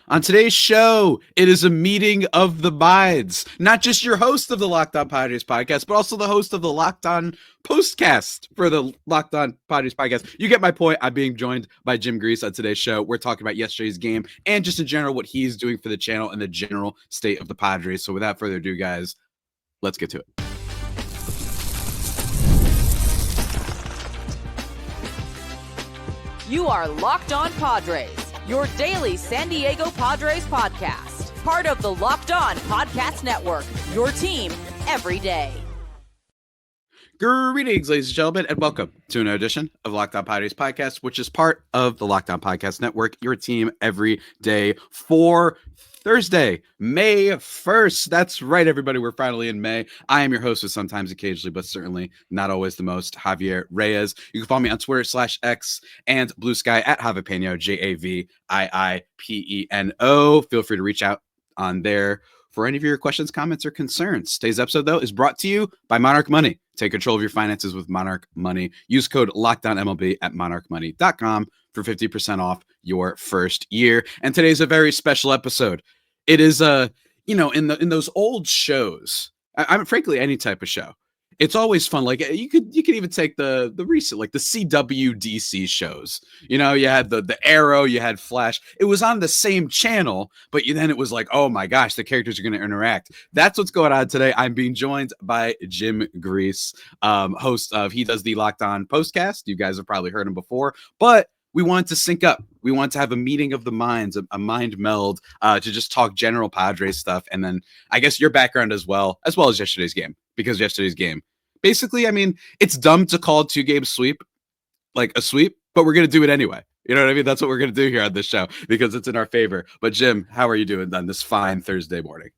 On today's show, it is a meeting of the minds. Not just your host of the Locked On Padres podcast, but also the host of the Locked On postcast for the Locked On Padres podcast. You get my point. I'm being joined by Jim Gries on today's show. We're talking about yesterday's game and just in general what he's doing for the channel and the general state of the Padres. So without further ado, guys, let's get to it. You are Locked On Padres, your daily San Diego Padres podcast. Part of the Locked On Podcast Network, your team every day. Greetings, ladies and gentlemen, and welcome to an edition of Locked On Padres podcast, which is part of the Locked On Podcast Network, your team every day for Thursday, May 1st. That's right, everybody. We're finally in May. I am your host with sometimes, occasionally, but certainly not always the most, Javier Reyes. You can follow me on Twitter /X and Blue Sky at Javipeno, JAVIIPENO. Feel free to reach out on there for any of your questions, comments, or concerns. Today's episode, though, is brought to you by Monarch Money. Take control of your finances with Monarch Money. Use code LOCKDOWNMLB at monarchmoney.com for 50% off your first year. And today's a very special episode. It is in those old shows, I'm frankly any type of show, it's always fun. Like you could even take the recent, like the CWDC shows. You know, you had the Arrow, you had Flash. It was on the same channel, but then it was like, oh my gosh, the characters are going to interact. That's what's going on today. I'm being joined by Jim Gries, host of, he does the Locked On postcast. You guys have probably heard him before, but we want to sync up. We want to have a meeting of the minds, a mind meld, to just talk general Padres stuff. And then I guess your background as well as yesterday's game, because yesterday's game, basically, I mean, it's dumb to call a 2-game sweep like a sweep, but we're going to do it anyway. You know what I mean? That's what we're going to do here on this show because it's in our favor. But Jim, how are you doing on this fine Thursday morning?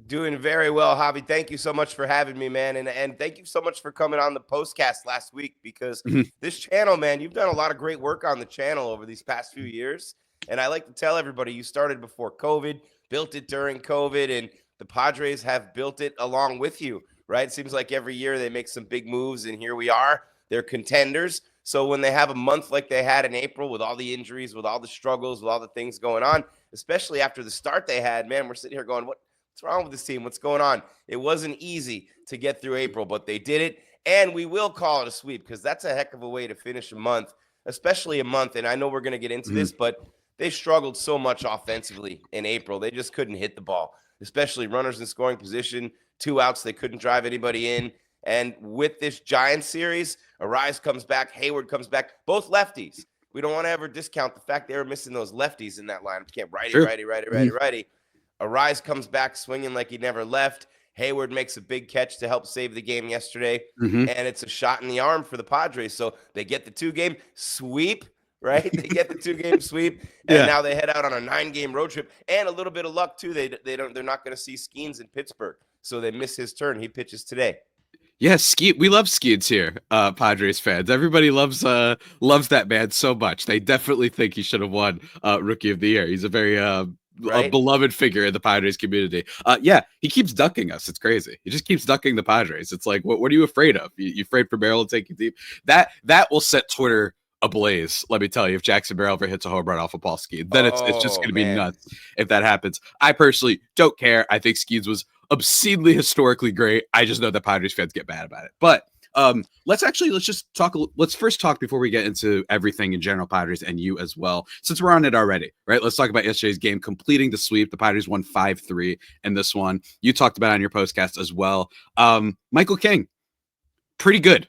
Doing very well, Javi. Thank you so much for having me, man. And thank you so much for coming on the postcast last week because this channel, man, you've done a lot of great work on the channel over these past few years. And I like to tell everybody you started before COVID, built it during COVID, and the Padres have built it along with you, right? It seems like every year they make some big moves, and here we are. They're contenders. So when they have a month like they had in April with all the injuries, with all the struggles, with all the things going on, especially after the start they had, man, we're sitting here going, what's wrong with this team? What's going on? It wasn't easy to get through April, but they did it. And we will call it a sweep because that's a heck of a way to finish a month, especially a month. And I know we're going to get into this, but they struggled so much offensively in April. They just couldn't hit the ball, especially runners in scoring position, 2 outs. They couldn't drive anybody in. And with this Giants series, Arraez comes back, Hayward comes back, both lefties. We don't want to ever discount the fact they were missing those lefties in that lineup. Can't righty. Arraez comes back swinging like he never left. Hayward makes a big catch to help save the game yesterday, and it's a shot in the arm for the Padres. So they get the 2-game sweep, right? They get the 2-game sweep, and now they head out on a 9-game road trip. And a little bit of luck too. They're not going to see Skeens in Pittsburgh, so they miss his turn. He pitches today. Yes, we love Skeens here, Padres fans. Everybody loves that man so much. They definitely think he should have won Rookie of the Year. He's a very a beloved figure in the Padres community. He keeps ducking us. It's crazy. He just keeps ducking the Padres. It's like, what are you afraid of? You afraid for Merrill to take you deep? That will set Twitter ablaze. Let me tell you, if Jackson Merrill ever hits a home run off of Paul Skeens, then it's just going to be nuts if that happens. I personally don't care. I think Skeens was obscenely historically great. I just know that Padres fans get mad about it. But let's first talk before we get into everything in general, Padres and you as well, since we're on it already, right? Let's talk about yesterday's game, completing the sweep. The Padres won 5-3 in this one. You talked about it on your postcast as well. Michael King, pretty good.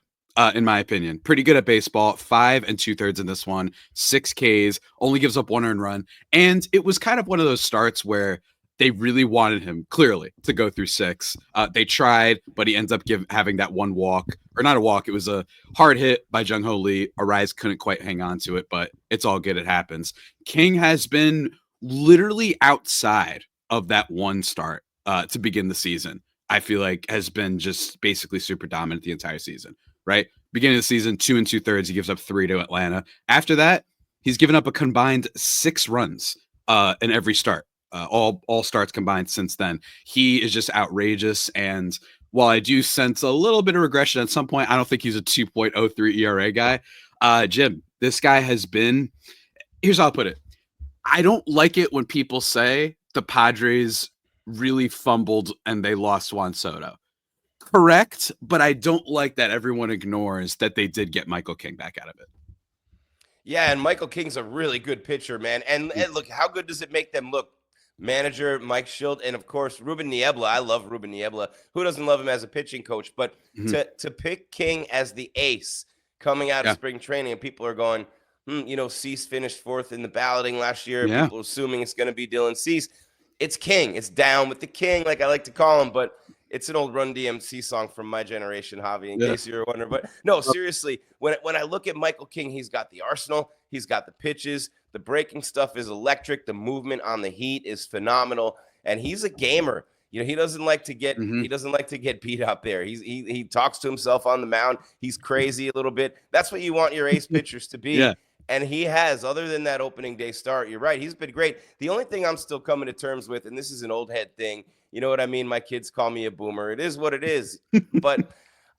In my opinion, pretty good at baseball. 5 2/3 in this one, 6 Ks, only gives up 1 earned run. And it was kind of one of those starts where they really wanted him clearly to go through 6. They tried, but he ends up having that 1 walk, or not a walk. It was a hard hit by Jung Ho Lee. Arraez couldn't quite hang on to it, but it's all good. It happens. King has been literally outside of that 1 start to begin the season. I feel like has been just basically super dominant the entire season, right? Beginning of the season, 2 2/3, he gives up 3 to Atlanta. After that, he's given up a combined 6 runs in every start. All starts combined since then. He is just outrageous. And while I do sense a little bit of regression at some point, I don't think he's a 2.03 ERA guy. Jim, this guy has been, here's how I'll put it. I don't like it when people say the Padres really fumbled and they lost Juan Soto. Correct, but I don't like that everyone ignores that they did get Michael King back out of it. Yeah, and Michael King's a really good pitcher, man. And look, how good does it make them look? Manager Mike Schilt, and of course Ruben Niebla. I love Ruben Niebla. Who doesn't love him as a pitching coach? But to pick King as the ace coming out of spring training, and people are going, Cease finished 4th in the balloting last year. Yeah. People assuming it's going to be Dylan Cease. It's King. It's down with the King, like I like to call him. But it's an old Run DMC song from my generation, Javi, in case you're wondering. But no, seriously, when I look at Michael King, he's got the arsenal. He's got the pitches. The breaking stuff is electric. The movement on the heat is phenomenal. And he's a gamer. He doesn't like to get beat up there. He talks to himself on the mound. He's crazy a little bit. That's what you want your ace pitchers to be. Yeah. And he has, other than that opening day start, you're right. He's been great. The only thing I'm still coming to terms with, and this is an old head thing, you know what I mean? My kids call me a boomer. It is what it is. But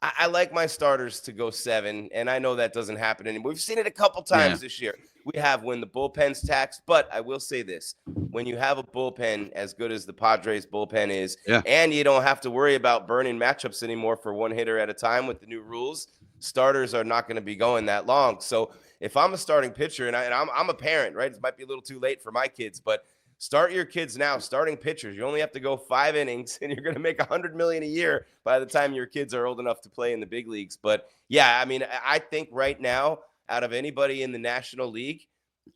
I like my starters to go 7, and I know that doesn't happen anymore. We've seen it a couple times this year. We have when the bullpen's taxed, but I will say this. When you have a bullpen as good as the Padres bullpen is, and you don't have to worry about burning matchups anymore for one hitter at a time with the new rules, starters are not going to be going that long. So if I'm a starting pitcher, and I'm a parent, right? It might be a little too late for my kids, but start your kids now, starting pitchers. You only have to go 5 innings, and you're going to make $100 million a year by the time your kids are old enough to play in the big leagues. But yeah, I mean, I think right now, out of anybody in the National League,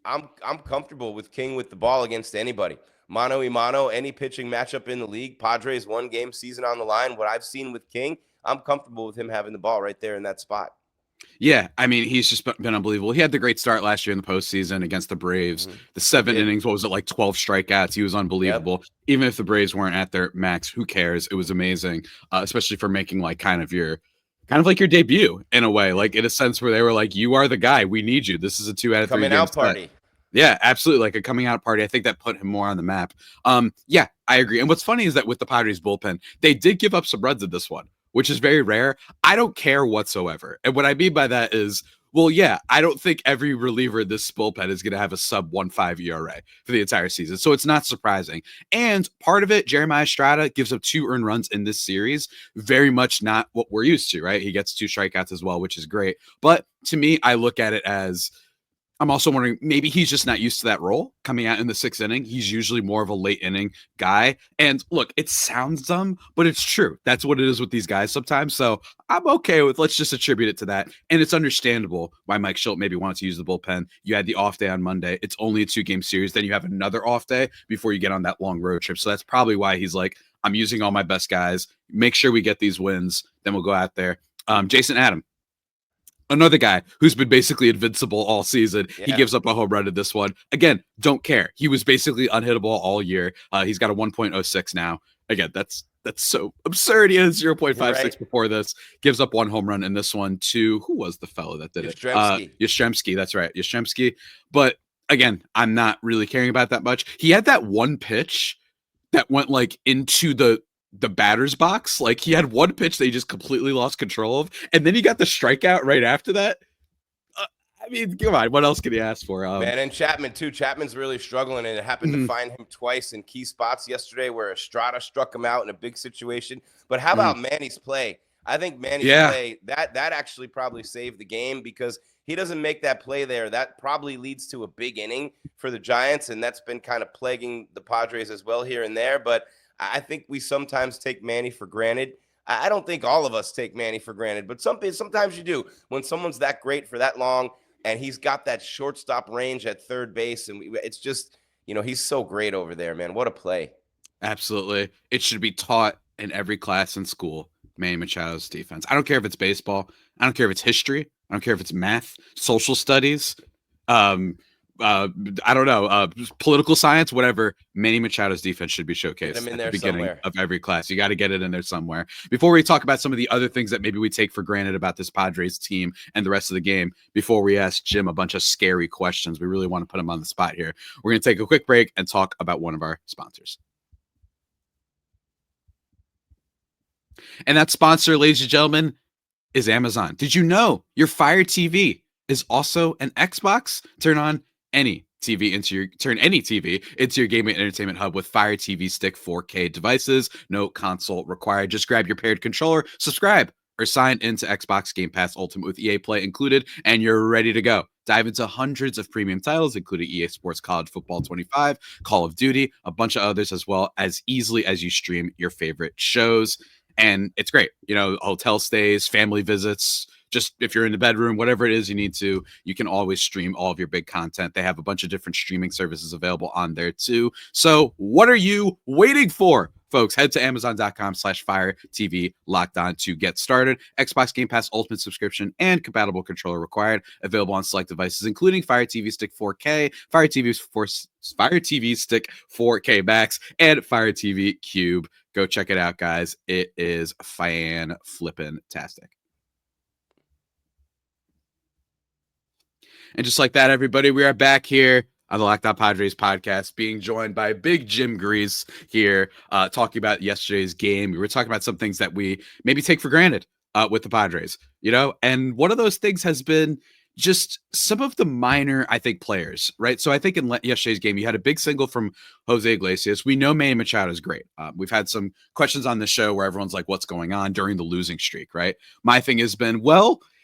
I'm comfortable with King with the ball against anybody. Mano y mano, any pitching matchup in the league. Padres 1-game season on the line. What I've seen with King, I'm comfortable with him having the ball right there in that spot. Yeah, I mean, he's just been unbelievable. He had the great start last year in the postseason against the Braves. The 7 innings, what was it, like 12 strikeouts? He was unbelievable. Even if the Braves weren't at their max, who cares? It was amazing, especially for making like kind of like your debut in a way, like in a sense where they were like, you are the guy. We need you. This is a 2 out of 3 coming out party. Yeah, absolutely. Like a coming out party. I think that put him more on the map. Yeah, I agree. And what's funny is that with the Padres bullpen, they did give up some runs in this one, which is very rare. I don't care whatsoever. And what I mean by that is, well, yeah, I don't think every reliever in this bullpen is going to have a sub 1.5 ERA for the entire season. So it's not surprising. And part of it, Jeremiah Estrada gives up 2 earned runs in this series. Very much not what we're used to, right? He gets 2 strikeouts as well, which is great. But to me, I look at it as, I'm also wondering, maybe he's just not used to that role coming out in the 6th inning. He's usually more of a late inning guy. And look, it sounds dumb, but it's true. That's what it is with these guys sometimes. So I'm okay with, let's just attribute it to that. And it's understandable why Mike Schilt maybe wanted to use the bullpen. You had the off day on Monday. It's only a 2-game series. Then you have another off day before you get on that long road trip. So that's probably why he's like, I'm using all my best guys. Make sure we get these wins. Then we'll go out there. Jason Adam. Another guy who's been basically invincible all season. Yeah. He gives up a home run in this one. Again, don't care. He was basically unhittable all year. He's got a 1.06 now. Again, that's so absurd. He had 0.56 before this. Gives up 1 home run in this one to, who was the fellow that did it? Yastrzemski. That's right. Yastrzemski. But again, I'm not really caring about that much. He had that one pitch that went like into the batter's box. Like he had one pitch that he just completely lost control of, and then he got the strikeout right after that. I mean, come on, what else can you ask for? Man, and Chapman too. Chapman's really struggling, and it happened to find him twice in key spots yesterday where Estrada struck him out in a big situation. But how about Manny's play? I think Manny's play, that actually probably saved the game, because he doesn't make that play there. That probably leads to a big inning for the Giants, and that's been kind of plaguing the Padres as well here and there. But I think we sometimes take Manny for granted. I don't think all of us take Manny for granted, but sometimes you do. When someone's that great for that long, and he's got that shortstop range at third base, and it's just, he's so great over there, man. What a play. Absolutely. It should be taught in every class in school, Manny Machado's defense. I don't care if it's baseball. I don't care if it's history. I don't care if it's math, social studies, I don't know, political science, whatever. Manny Machado's defense should be showcased at the beginning of every class. You got to get it in there somewhere. Before we talk about some of the other things that maybe we take for granted about this Padres team and the rest of the game, before we ask Jim a bunch of scary questions, we really want to put him on the spot here. We're going to take a quick break and talk about one of our sponsors. And that sponsor, ladies and gentlemen, is Amazon. Did you know your Fire TV is also an Xbox? Turn on any turn any TV into your gaming entertainment hub with Fire TV Stick 4K devices. No console required. Just grab your paired controller, subscribe, or sign into Xbox Game Pass Ultimate with EA Play included, and you're ready to go. Dive into hundreds of premium titles, including EA Sports College Football 25, Call of Duty, a bunch of others, as well as easily as you stream your favorite shows. And it's great. Hotel stays, family visits, just if you're in the bedroom, whatever it is you need to, you can always stream all of your big content. They have a bunch of different streaming services available on there too. So what are you waiting for? Folks, head to Amazon.com/Fire TV Locked On to get started. Xbox Game Pass Ultimate subscription and compatible controller required. Available on select devices, including Fire TV Stick 4K, Fire TV Stick 4K Max, and Fire TV Cube. Go check it out, guys. It is fan-flippin-tastic. And just like that, everybody, we are back here on the Locked On Padres podcast, being joined by big Jim Gries here, talking about yesterday's game. We were talking about some things that we maybe take for granted with the Padres, and one of those things has been just some of the minor, I think, players, right? So I think in yesterday's game, you had a big single from Jose Iglesias. We know Manny Machado is great. We've had some questions on the show where everyone's like, what's going on during the losing streak, right? My thing has been,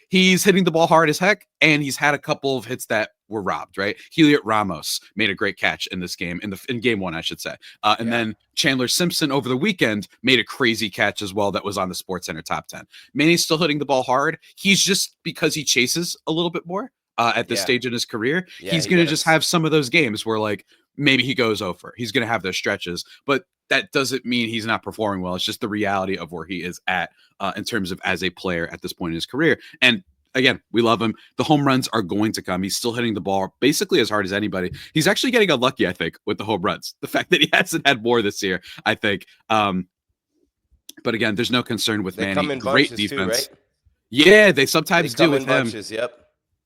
he's hitting the ball hard as heck, and he's had a couple of hits that were robbed, right? Heliot Ramos made a great catch in this game, in game one, I should say. Then Chandler Simpson over the weekend made a crazy catch as well that was on the SportsCenter top 10. Manny's still hitting the ball hard. He's just, because he chases a little bit more at this stage in his career, he's going to just have some of those games where maybe he goes over. He's going to have those stretches, but that doesn't mean he's not performing well. It's just the reality of where he is at in terms of as a player at this point in his career. And again, we love him. The home runs are going to come. He's still hitting the ball basically as hard as anybody. He's actually getting unlucky, I think, with the home runs. The fact that he hasn't had more this year, I think. But again, there's no concern with Manny. Great defense. Too, right? Yeah, they sometimes do with him. Bunches, yep.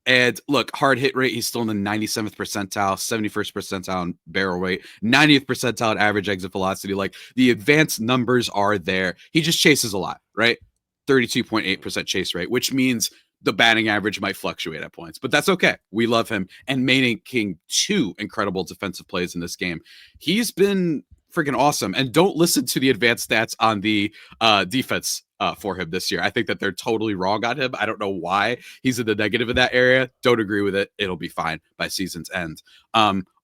And look, hard hit rate, he's still in the 97th percentile, 71st percentile in barrel rate, 90th percentile in average exit velocity. The advanced numbers are there. He just chases a lot, right? 32.8% chase rate, which means the batting average might fluctuate at points, but that's okay. We love him. And making 2 incredible defensive plays in this game. He's been freaking awesome. And don't listen to the advanced stats on the defense for him this year. I think that they're totally wrong on him. I don't know why he's in the negative in that area. Don't agree with it. It'll be fine by season's end.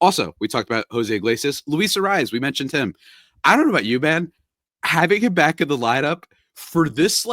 Also, we talked about Jose Iglesias. Luis Arraez, we mentioned him. I don't know about you, man. Having him back in the lineup for this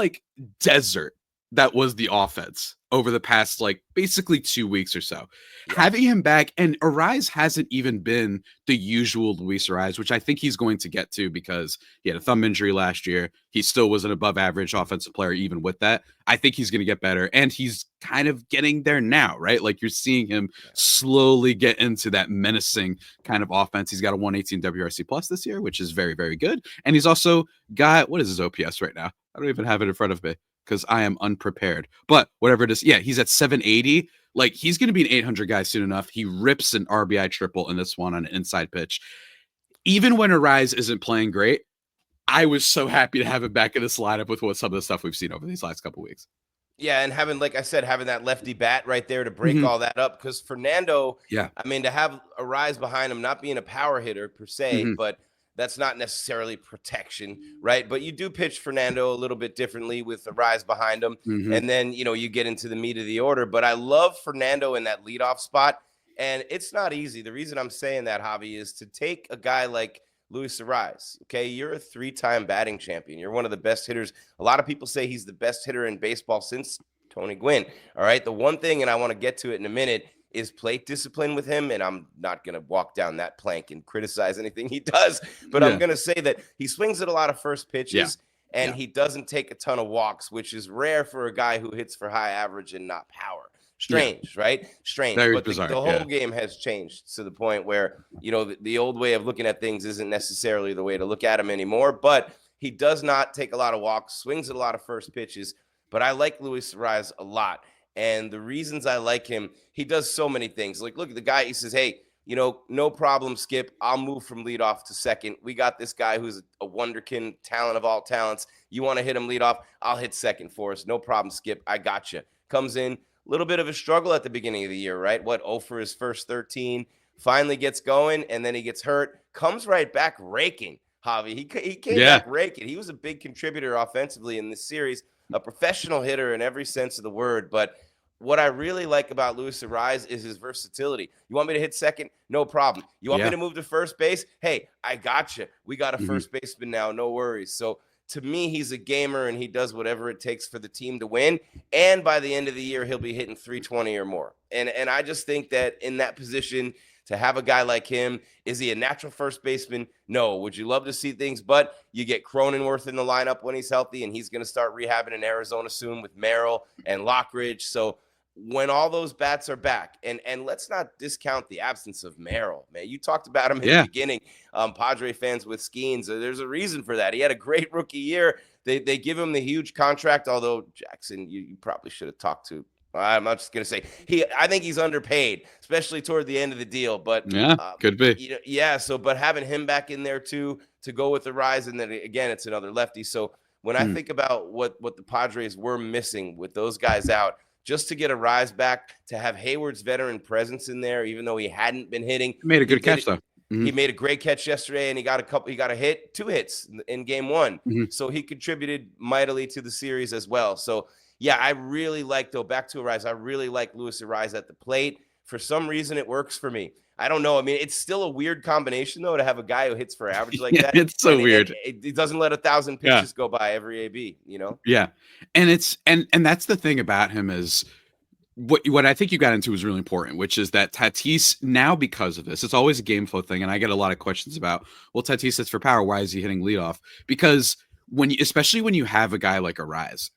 desert that was the offense over the past basically 2 weeks or so. Yeah. Having him back, and Arraez hasn't even been the usual Luis Arraez, which I think he's going to get to because he had a thumb injury last year. He still was an above average offensive player even with that. I think he's going to get better, and he's kind of getting there now, right? You're seeing him slowly get into that menacing kind of offense. He's got a 118 WRC plus this year, which is very, very good. And he's also got, what is his OPS right now? I don't even have it in front of me because I am unprepared. But whatever it is, he's at 780. He's going to be an 800 guy soon enough. He rips an RBI triple in this one on an inside pitch. Even when Arraez isn't playing great, I was so happy to have him back in this lineup with some of the stuff we've seen over these last couple of weeks. Yeah, and having, like I said, having that lefty bat right there to break all that up. Because Fernando, to have Arraez behind him, not being a power hitter per se, but that's not necessarily protection, right? But you do pitch Fernando a little bit differently with Arraez behind him. And then, you get into the meat of the order. But I love Fernando in that leadoff spot. And it's not easy. The reason I'm saying that, Javi, is to take a guy like Luis Arraez. Okay, you're a 3-time batting champion. You're one of the best hitters. A lot of people say he's the best hitter in baseball since Tony Gwynn. All right, the one thing, and I want to get to it in a minute, is plate discipline with him. And I'm not going to walk down that plank and criticize anything he does, but I'm going to say that he swings at a lot of first pitches and he doesn't take a ton of walks, which is rare for a guy who hits for high average and not power. Strange, right? Strange. Very but bizarre, the whole game has changed to the point where, the old way of looking at things isn't necessarily the way to look at him anymore, but he does not take a lot of walks, swings at a lot of first pitches. But I like Luis Arraez a lot. And the reasons I like him, he does so many things. Look at the guy. He says, hey, no problem, Skip. I'll move from leadoff to second. We got this guy who's a wonderkin, talent of all talents. You want to hit him leadoff? I'll hit second for us. No problem, Skip. I got you. Comes in, a little bit of a struggle at the beginning of the year, right? 0 for his first 13, finally gets going, and then he gets hurt, comes right back raking, Javi. He came back raking. He was a big contributor offensively in this series, a professional hitter in every sense of the word. But what I really like about Luis Arraez is his versatility. You want me to hit second? No problem. You want me to move to first base? Hey, I got you. We got a first baseman now. No worries. So to me, he's a gamer, and he does whatever it takes for the team to win. And by the end of the year, he'll be hitting 320 or more. And I just think that in that position, to have a guy like him, is he a natural first baseman? No. Would you love to see things? But you get Cronenworth in the lineup when he's healthy, and he's going to start rehabbing in Arizona soon with Merrill and Lockridge. So when all those bats are back, and let's not discount the absence of Merrill, man. You talked about him in the beginning, Padre fans with Skeens. There's a reason for that. He had a great rookie year. They give him the huge contract, although Jackson, you probably should have talked to. I'm not just going to say I think he's underpaid, especially toward the end of the deal. But could be. But having him back in there too, to go with the rise, and then again, it's another lefty. So when I think about what the Padres were missing with those guys out, just to get Arraez back, to have Hayward's veteran presence in there, even though he hadn't been hitting. He made a good catch, though. He made a great catch yesterday, and he got a hit, 2 hits in game 1. So he contributed mightily to the series as well. So, yeah, I really like, though, back to Arraez, I really like Luis Arraez at the plate. For some reason, it works for me. I don't know. I mean, it's still a weird combination, though, to have a guy who hits for average like that. It's so weird. It doesn't let 1,000 pitches go by every AB, you know? Yeah. And it's and that's the thing about him is what I think you got into was really important, which is that Tatis now, because of this, it's always a game flow thing. And I get a lot of questions about, well, Tatis hits for power. Why is he hitting leadoff? Because especially when you have a guy like Arraez,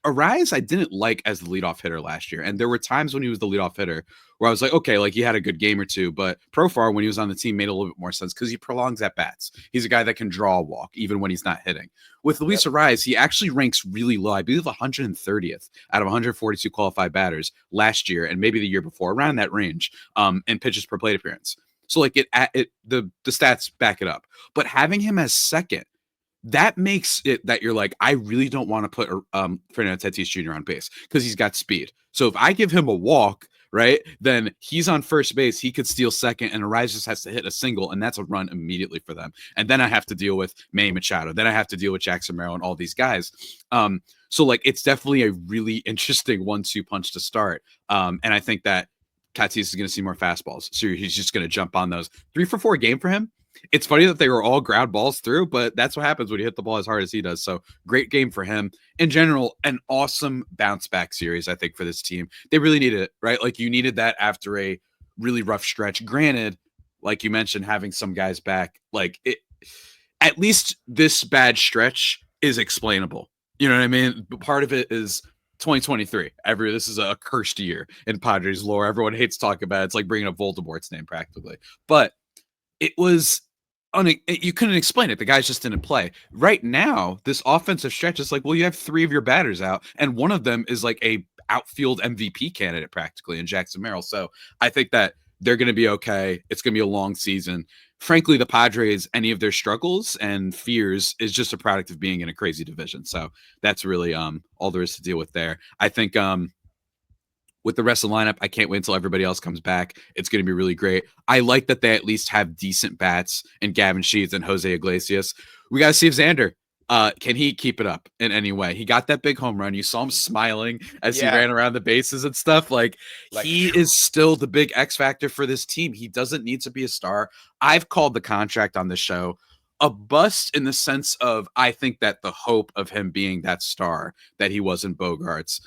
I didn't like as the leadoff hitter last year. And there were times when he was the leadoff hitter where I was like, okay, like he had a good game or two, but Profar, when he was on the team, made a little bit more sense because he prolongs at bats. He's a guy that can draw a walk even when he's not hitting. With Luis Arraez, he actually ranks really low. I believe 130th out of 142 qualified batters last year and maybe the year before, around that range, in pitches per plate appearance. So like the stats back it up. But having him as second, that makes it that you're like, I really don't want to put Fernando Tatis Jr. on base because he's got speed. So if I give him a walk, right, then he's on first base. He could steal second, and Arraez just has to hit a single, and that's a run immediately for them. And then I have to deal with Manny Machado. Then I have to deal with Jackson Merrill and all these guys. So like it's definitely a really interesting 1-2 punch to start. And I think that Tatis is going to see more fastballs, so he's just going to jump on those. 3 for 4 game for him. It's funny that they were all ground balls through, but that's what happens when you hit the ball as hard as he does. So great game for him. In general, an awesome bounce back series, I think, for this team. They really needed it, right? Like you needed that after a really rough stretch. Granted, like you mentioned, having some guys back, like it, at least this bad stretch is explainable. You know what I mean? But part of it is 2023. This is a cursed year in Padres lore. Everyone hates talking about it. It's like bringing up Voldemort's name practically. But it was you couldn't explain it. The guys just didn't play. Right now, this offensive stretch is like, well, you have 3 of your batters out, and one of them is like a outfield MVP candidate practically in Jackson Merrill. So I think that they're going to be okay. It's going to be a long season. Frankly, the Padres, any of their struggles and fears is just a product of being in a crazy division. So that's really all there is to deal with there. I think with the rest of the lineup, I can't wait until everybody else comes back. It's going to be really great. I like that they at least have decent bats in Gavin Sheets and Jose Iglesias. We got to see if Xander, can he keep it up in any way? He got that big home run. You saw him smiling as he ran around the bases and stuff. Like he is still the big X factor for this team. He doesn't need to be a star. I've called the contract on the show a bust in the sense of I think that the hope of him being that star that he was in Bogarts,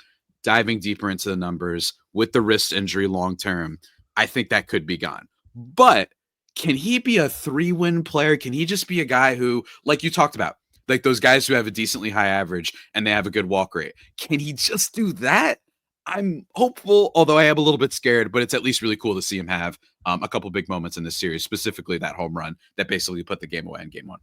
diving deeper into the numbers with the wrist injury long term, I think that could be gone. But can he be a 3-win player? Can he just be a guy who, like you talked about, like those guys who have a decently high average and they have a good walk rate? Can he just do that? I'm hopeful, although I am a little bit scared, but it's at least really cool to see him have a couple big moments in this series, specifically that home run that basically put the game away in game 1.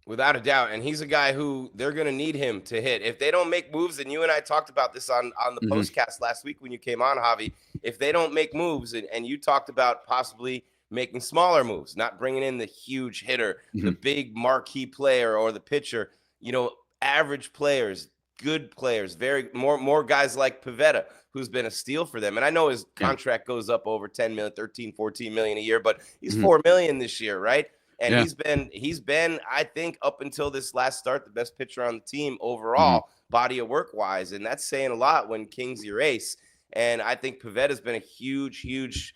Without a doubt. And he's a guy who they're going to need him to hit. If they don't make moves, and you and I talked about this on the postcast last week when you came on, Javi, if they don't make moves, and you talked about possibly making smaller moves, not bringing in the huge hitter, the big marquee player or the pitcher, average players, good players, very more guys like Pivetta, who's been a steal for them. And I know his contract goes up over 10 million, 13, 14 million a year, but he's 4 million this year, right? And he's been, I think, up until this last start, the best pitcher on the team overall, body of work wise. And that's saying a lot when King's your ace. And I think Pivetta's been a huge,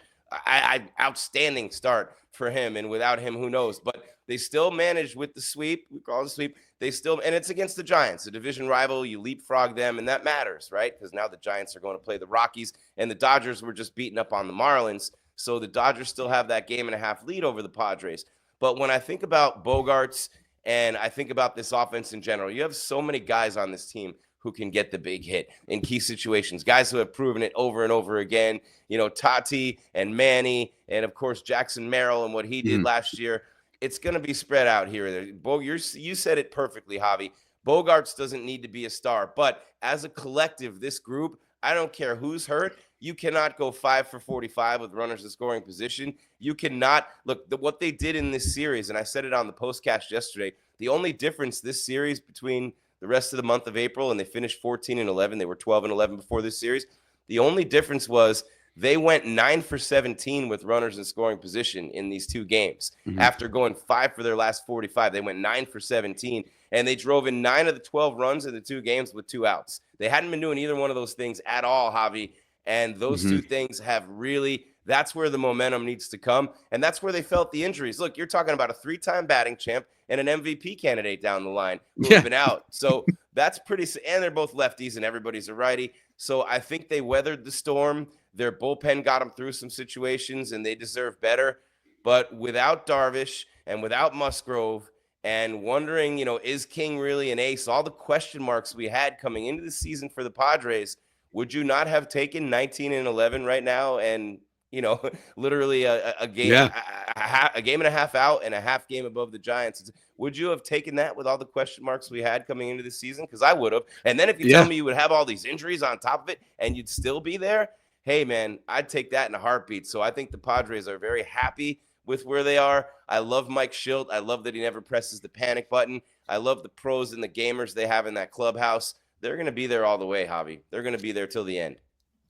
outstanding start for him. And without him, who knows? But they still managed with the sweep. We call it a sweep. They still, and it's against the Giants, a division rival. You leapfrog them, and that matters, right? Because now the Giants are going to play the Rockies, and the Dodgers were just beating up on the Marlins. So the Dodgers still have that 1.5 game lead over the Padres. But when I think about Bogaerts and I think about this offense in general, you have so many guys on this team who can get the big hit in key situations, guys who have proven it over and over again. You know, Tati and Manny, and of course, Jackson Merrill and what he did last year. It's going to be spread out here and there. You said it perfectly, Javi. Bogaerts doesn't need to be a star, but as a collective, this group, I don't care who's hurt. You cannot go 5 for 45 with runners in scoring position. You cannot look what they did in this series. And I said it on the postcast yesterday. The only difference this series between the rest of the month of April, and they finished 14-11. They were 12-11 before this series. The only difference was they went 9 for 17 with runners in scoring position in these 2 games. After going 5 for their last 45, they went 9 for 17, and they drove in 9 of the 12 runs in the 2 games with 2 outs. They hadn't been doing either one of those things at all, Javi, and those 2 things have really – that's where the momentum needs to come, and that's where they felt the injuries. Look, you're talking about a 3-time batting champ and an MVP candidate down the line who have been out. So that's pretty – and they're both lefties and everybody's a righty. So I think they weathered the storm. Their bullpen got them through some situations, and they deserve better. But without Darvish and without Musgrove and wondering, you know, is King really an ace? All the question marks we had coming into the season for the Padres, would you not have taken 19-11 right now and, you know, literally a game, a game and a half out and a half game above the Giants? Would you have taken that with all the question marks we had coming into the season? Because I would have. And then if you tell me you would have all these injuries on top of it and you'd still be there, hey, man, I'd take that in a heartbeat. So I think the Padres are very happy with where they are. I love Mike Schilt. I love that he never presses the panic button. I love the pros and the gamers they have in that clubhouse. They're going to be there all the way, Javi. They're going to be there till the end.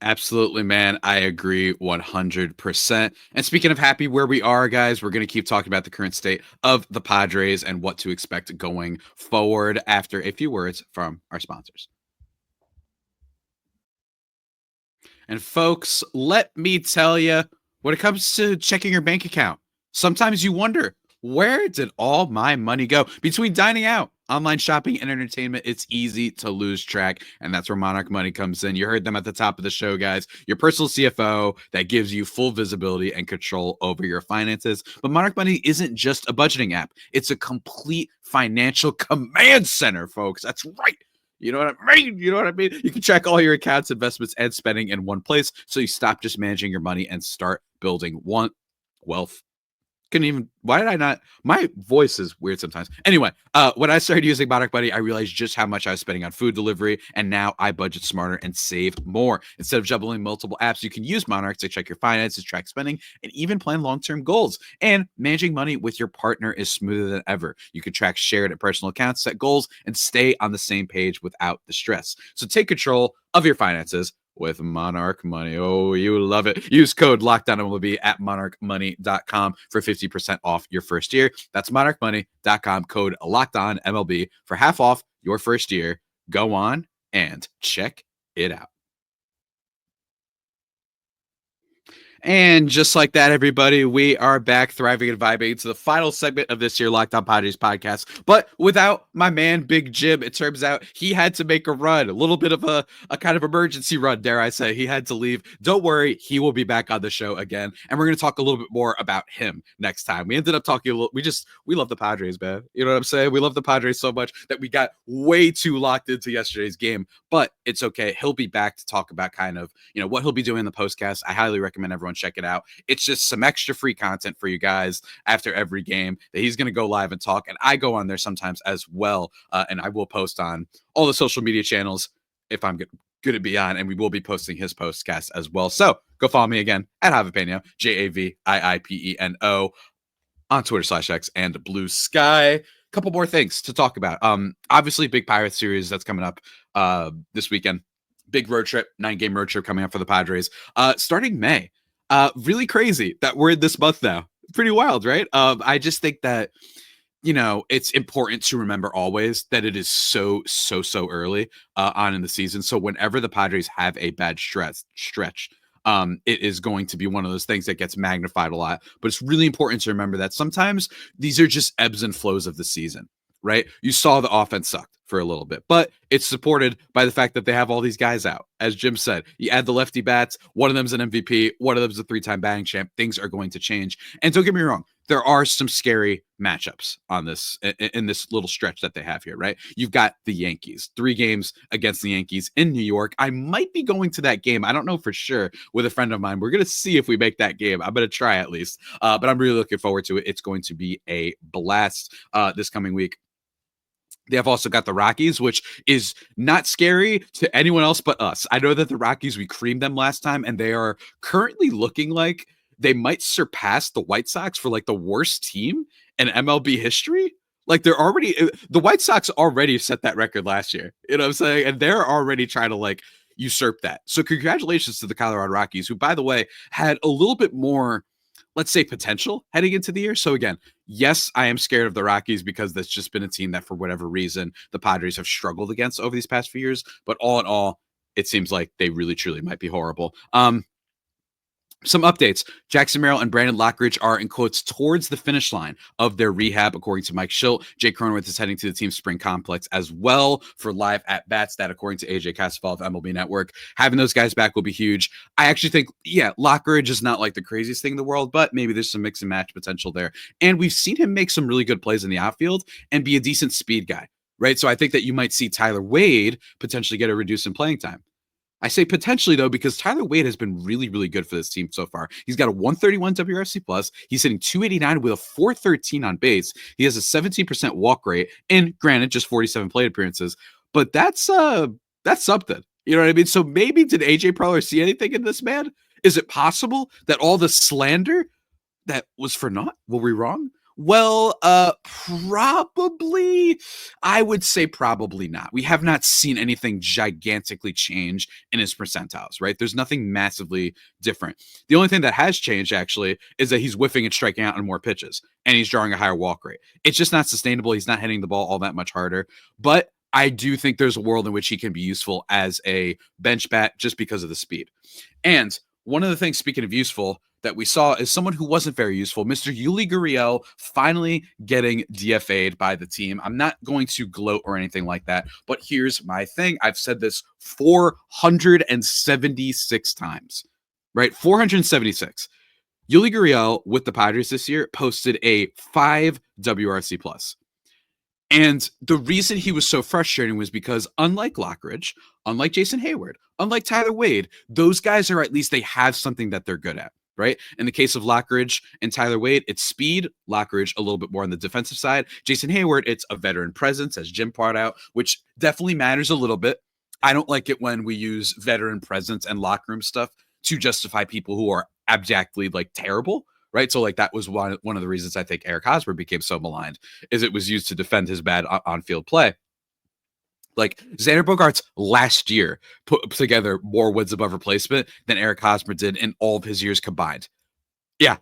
Absolutely, man. I agree 100%. And speaking of happy where we are, guys, we're going to keep talking about the current state of the Padres and what to expect going forward after a few words from our sponsors. And folks, let me tell you, when it comes to checking your bank account, sometimes you wonder, where did all my money go? Between dining out, online shopping, and entertainment, it's easy to lose track. And that's where Monarch Money comes in. You heard them at the top of the show, guys. Your personal CFO that gives you full visibility and control over your finances. But Monarch Money isn't just a budgeting app. It's a complete financial command center, folks. That's right. You know what I mean? You know what I mean? You can track all your accounts, investments, and spending in one place, so you stop just managing your money and start building wealth. Why did I not? My voice is weird sometimes. Anyway, when I started using Monarch Money, I realized just how much I was spending on food delivery, and now I budget smarter and save more. Instead of juggling multiple apps, you can use Monarch to check your finances, track spending, and even plan long-term goals. And managing money with your partner is smoother than ever. You can track shared and personal accounts, set goals, and stay on the same page without the stress. So take control of your finances with Monarch Money. Oh, you love it. Use code LOCKEDONMLB at monarchmoney.com for 50% off your first year. That's monarchmoney.com, code LOCKEDONMLB for half off your first year. Go on and check it out. And just like that, everybody, we are back thriving and vibing to the final segment of this year Locked On Padres podcast. But without my man, Big Jim, it turns out he had to make a run, a little bit of a kind of emergency run, dare I say. He had to leave. Don't worry, he will be back on the show again. And we're going to talk a little bit more about him next time. We ended up talking a little, we love the Padres, man. You know what I'm saying? We love the Padres so much that we got way too locked into yesterday's game. But it's okay. He'll be back to talk about kind of, you know, what he'll be doing in the postcast. I highly recommend everyone check it out. It's just some extra free content for you guys after every game that he's going to go live and talk. And I go on there sometimes as well. And I will post on all the social media channels if I'm good to be on. And we will be posting his postcast as well. So go follow me again at Javipeno, JAVIIPENO on Twitter /X and Blue Sky. couple more things to talk about. Obviously, big Pirates series that's coming up this weekend. Big road trip, 9-game road trip coming up for the Padres. Starting May. Really crazy that we're in this month now. Pretty wild, right? I just think that it's important to remember always that it is so early on in the season. So whenever the Padres have a bad stretch, it is going to be one of those things that gets magnified a lot. But it's really important to remember that sometimes these are just ebbs and flows of the season, right? You saw the offense sucked for a little bit, but it's supported by the fact that they have all these guys out. As Jim said, you add the lefty bats, one of them's an MVP, one of them's a 3-time batting champ. Things are going to change. And don't get me wrong, there are some scary matchups on this in this little stretch that they have here, right? You've got the Yankees, 3 games against the Yankees in New York. I might be going to that game. I don't know for sure with a friend of mine. We're going to see if we make that game. I'm going to try at least, but I'm really looking forward to it. It's going to be a blast this coming week. They have also got the Rockies, which is not scary to anyone else but us. I know that the Rockies, we creamed them last time, and they are currently looking like they might surpass the White Sox for like the worst team in MLB history. Like the White Sox already set that record last year. You know what I'm saying? And they're already trying to like usurp that. So congratulations to the Colorado Rockies, who, by the way, had a little bit more, let's say, potential heading into the year. So again, yes, I am scared of the Rockies because that's just been a team that for whatever reason the Padres have struggled against over these past few years. But all in all, it seems like they really truly might be horrible. Some updates. Jackson Merrill and Brandon Lockridge are, in quotes, towards the finish line of their rehab, according to Mike Schilt. Jake Cronenworth is heading to the team's spring complex as well for live at-bats. That, according to AJ Cassavell of MLB Network. Having those guys back will be huge. I actually think, Lockridge is not like the craziest thing in the world, but maybe there's some mix and match potential there. And we've seen him make some really good plays in the outfield and be a decent speed guy, right? So I think that you might see Tyler Wade potentially get a reduce in playing time. I say potentially, though, because Tyler Wade has been really, really good for this team so far. He's got a 131 WRC plus. He's hitting 289 with a 413 on base. He has a 17% walk rate, and granted, just 47 plate appearances. But that's something. You know what I mean? So maybe did AJ Preller see anything in this man? Is it possible that all the slander that was for naught? Were we wrong? Well, probably, I would say probably not. We have not seen anything gigantically change in his percentiles, right? There's nothing massively different. The only thing that has changed, actually, is that he's whiffing and striking out on more pitches, and he's drawing a higher walk rate. It's just not sustainable. He's not hitting the ball all that much harder, but I do think there's a world in which he can be useful as a bench bat just because of the speed. And one of the things, speaking of useful, that we saw is someone who wasn't very useful, Mr. Yuli Gurriel, finally getting DFA'd by the team. I'm not going to gloat or anything like that, but here's my thing. I've said this 476 times, right? 476. Yuli Gurriel with the Padres this year posted a 5 WRC plus. And the reason he was so frustrating was because unlike Lockridge, unlike Jason Hayward, unlike Tyler Wade, those guys are, at least they have something that they're good at. Right? In the case of Lockridge and Tyler Wade, it's speed. Lockridge a little bit more on the defensive side. Jason Hayward, it's a veteran presence, as Jim pointed out, which definitely matters a little bit. I don't like it when we use veteran presence and locker room stuff to justify people who are abjectly like terrible, right? So like that was one of the reasons I think Eric Hosmer became so maligned, is it was used to defend his bad on-field play. Like Xander Bogaerts last year put together more wins above replacement than Eric Hosmer did in all of his years combined. Yeah,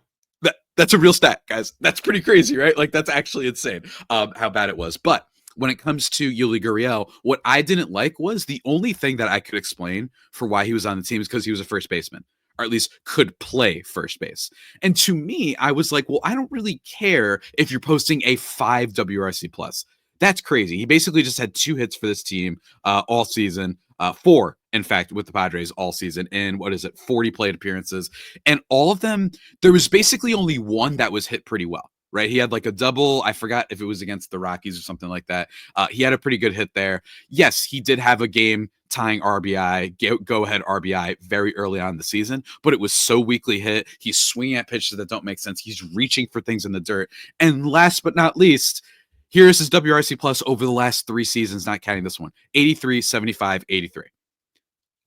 that's a real stat, guys. That's pretty crazy, right? Like that's actually insane how bad it was. But when it comes to Yuli Gurriel, what I didn't like was the only thing that I could explain for why he was on the team is because he was a first baseman, or at least could play first base. And to me, I was like, well, I don't really care if you're posting a 5 WRC plus. That's crazy. He basically just had 2 hits for this team all season, 4, in fact, with the Padres all season, and 40 plate appearances. And all of them, there was basically only one that was hit pretty well, right? He had like a double. I forgot if it was against the Rockies or something like that. He had a pretty good hit there. Yes, he did have a game tying RBI, go-ahead RBI very early on in the season, but it was so weakly hit. He's swinging at pitches that don't make sense. He's reaching for things in the dirt. And last but not least, here's his WRC plus over the last 3 seasons, not counting this one. 83, 75, 83.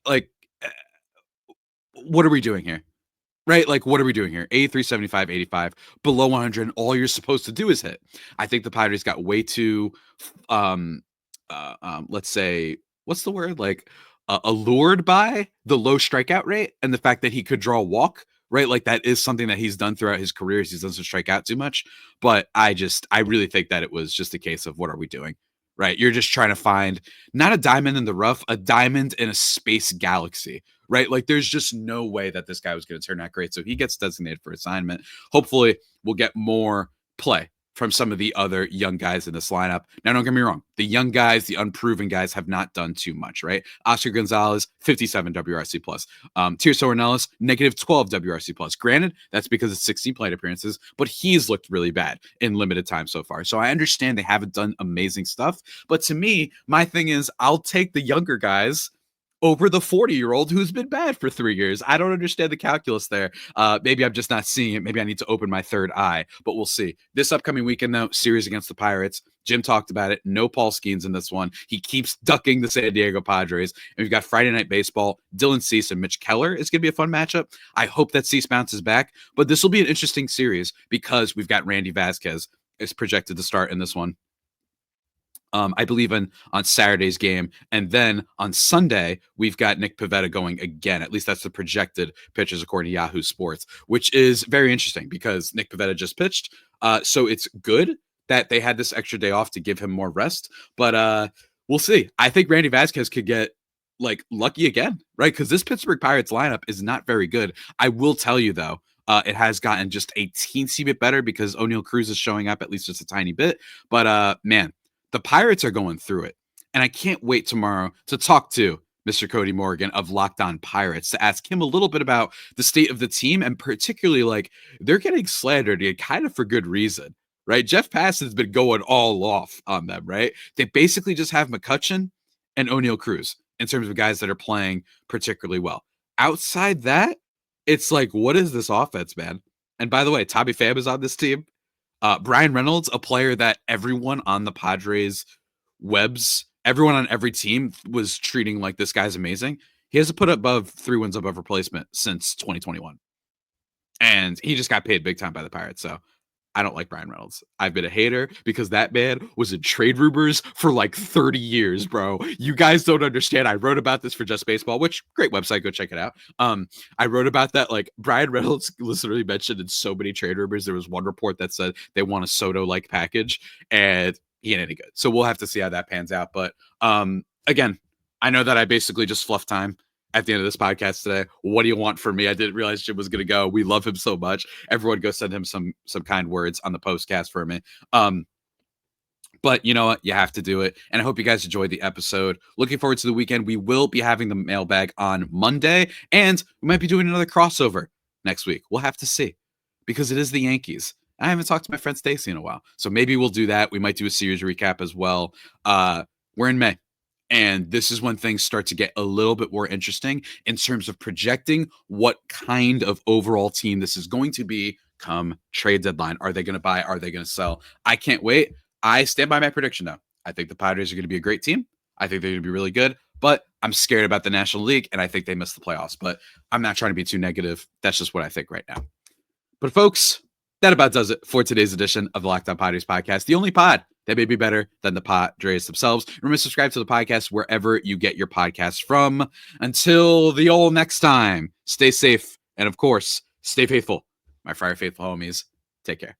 Like, what are we doing here? right? Like, what are we doing here? 83, 75, 85, below 100, and all you're supposed to do is hit. I think the Padres got way too, let's say, what's the word? Like, allured by the low strikeout rate and the fact that he could draw a walk, right? Like, that is something that he's done throughout his career. He doesn't strike out too much. But I really think that it was just a case of what are we doing? Right. You're just trying to find not a diamond in the rough, a diamond in a space galaxy, right? Like there's just no way that this guy was going to turn out great. So he gets designated for assignment. Hopefully we'll get more play from some of the other young guys in this lineup. Now, don't get me wrong. The young guys, the unproven guys have not done too much, right? Oscar Gonzalez, 57 WRC plus. Tirso Ornelas, negative 12 WRC plus. Granted, that's because it's 16 plate appearances, but he's looked really bad in limited time so far. So I understand they haven't done amazing stuff. But to me, my thing is I'll take the younger guys over the 40-year-old who's been bad for 3 years. I don't understand the calculus there. Maybe I'm just not seeing it. Maybe I need to open my third eye, but we'll see. This upcoming weekend, though, series against the Pirates. Jim talked about it. No Paul Skeens in this one. He keeps ducking the San Diego Padres. And we've got Friday Night Baseball. Dylan Cease and Mitch Keller is going to be a fun matchup. I hope that Cease bounces back, but this will be an interesting series because we've got Randy Vasquez is projected to start in this one. I believe on Saturday's game. And then on Sunday, we've got Nick Pivetta going again. At least that's the projected pitches according to Yahoo Sports, which is very interesting because Nick Pivetta just pitched. So it's good that they had this extra day off to give him more rest. But we'll see. I think Randy Vasquez could get like lucky again, right? Because this Pittsburgh Pirates lineup is not very good. I will tell you, though, it has gotten just a teensy bit better because O'Neal Cruz is showing up at least just a tiny bit. But man, the Pirates are going through it. And I can't wait tomorrow to talk to Mr. Cody Morgan of Locked On Pirates to ask him a little bit about the state of the team and particularly like they're getting slandered kind of for good reason, right? Jeff Pass has been going all off on them, right? They basically just have McCutchen and O'Neal Cruz in terms of guys that are playing particularly well. Outside that, it's like, what is this offense, man? And by the way, Tommy Pham is on this team. Brian Reynolds, a player that everyone on the Padres webs, everyone on every team was treating like this guy's amazing. He hasn't put above 3 wins above replacement since 2021. And he just got paid big time by the Pirates. So I don't like Brian Reynolds. I've been a hater because that man was in trade rumors for like 30 years, bro. You guys don't understand. I wrote about this for Just Baseball, which great website. Go check it out. I wrote about that. Like Brian Reynolds literally mentioned in so many trade rumors. There was one report that said they want a Soto-like package and he ain't any good. So we'll have to see how that pans out. But again, I know that I basically just fluffed time at the end of this podcast today. What do you want from me? I didn't realize Jim was going to go. We love him so much. Everyone go send him some kind words on the postcast for me. But you know what? You have to do it. And I hope you guys enjoyed the episode. Looking forward to the weekend. We will be having the mailbag on Monday, and we might be doing another crossover next week. We'll have to see because it is the Yankees. I haven't talked to my friend Stacy in a while. So maybe we'll do that. We might do a series recap as well. We're in May. And this is when things start to get a little bit more interesting in terms of projecting what kind of overall team this is going to be come trade deadline. Are they going to buy? Are they going to sell? I can't wait. I stand by my prediction, though. I think the Padres are going to be a great team. I think they're going to be really good. But I'm scared about the National League, and I think they miss the playoffs. But I'm not trying to be too negative. That's just what I think right now. But folks, that about does it for today's edition of the Locked On Padres podcast, the only pod that may be better than the Padres themselves. Remember to subscribe to the podcast wherever you get your podcasts from. Until the old next time, stay safe. And of course, stay faithful. My Friar Faithful homies, take care.